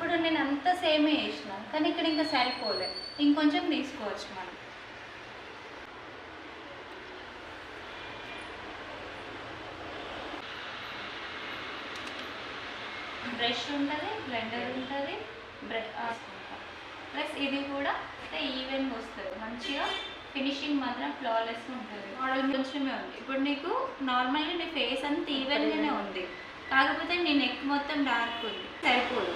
ఇప్పుడు నేను అంత సేమే వేసిన, కానీ ఇక్కడ ఇంకా సరిపోలే, ఇంకొంచెం తీసుకోవచ్చు మనం. బ్రష్ ఉంటుంది, బ్లెండర్ ఉంటుంది, ప్లస్ ఇది కూడా ఈవెన్గా వస్తుంది, మంచిగా ఫినిషింగ్ మాత్రం ఫ్లాలెస్గా ఉంటుంది. మోడల్ కొంచెమే ఉంది. ఇప్పుడు నీకు నార్మల్గా నీ ఫేస్ అంతా ఈవెన్గానే ఉంది, కాకపోతే నీ నెక్ మొత్తం డార్క్ ఉంది, సరిపోదు.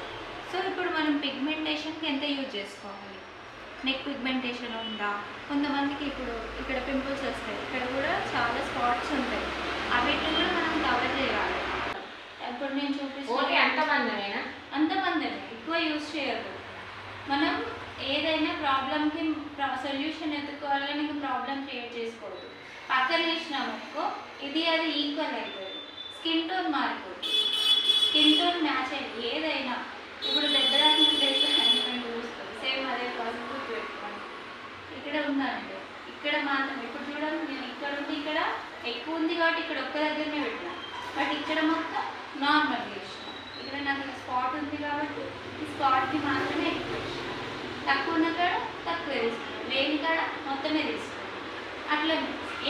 సో ఇప్పుడు మనం పిగ్మెంటేషన్కి ఎంత యూజ్ చేసుకోవాలి? నెక్ పిగ్మెంటేషన్ ఉందా, కొంతమందికి ఇప్పుడు ఇక్కడ పింపుల్స్ వస్తాయి, ఇక్కడ కూడా చాలా స్పాట్స్ ఉంటాయి, అవిటిని కూడా మనం కవర్ చేయాలి. ఇప్పుడు నేను చూపిస్తాను, అంతమంది ఎక్కువ యూజ్ చేయదు. మనం ఏదైనా ప్రాబ్లంకి సొల్యూషన్ ఎత్తుకోవాలి, కానీ ఇంకా ప్రాబ్లం క్రియేట్ చేసుకోవద్దు. పక్కన వేసినామనుకో ఇది అది ఈక్వల్ అవుతుంది, స్కిన్ టోన్ మారిపోతుంది, స్కిన్ టోన్ మ్యాచ్ అయ్యి ఏదైనా ఇప్పుడు దగ్గర ప్లేస్ చూస్తుంది, సేమ్ అదే ప్రాసెస్ పెట్టుకోండి. ఇక్కడ ఉందండి, ఇక్కడ మాత్రం ఇప్పుడు చూడండి, నేను ఇక్కడ ఉంది, ఇక్కడ ఎక్కువ ఉంది కాబట్టి ఇక్కడ ఒక్క దగ్గరనే పెట్టినా, బట్ ఇక్కడ మొత్తం నార్మల్ చేసిన, ఇక్కడ నాకు స్పాట్ ఉంది కాబట్టి ఈ స్పాట్కి మాత్రమే ఎక్కువ వేసిన, తక్కువ ఉన్న కాడ తక్కువ తీసుకున్నాను, లేని కాడ మొత్తమే తీసుకున్నాను. అట్లా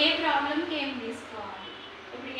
ఏ ప్రాబ్లంకి ఏం తీసుకోవాలి. ఇప్పుడు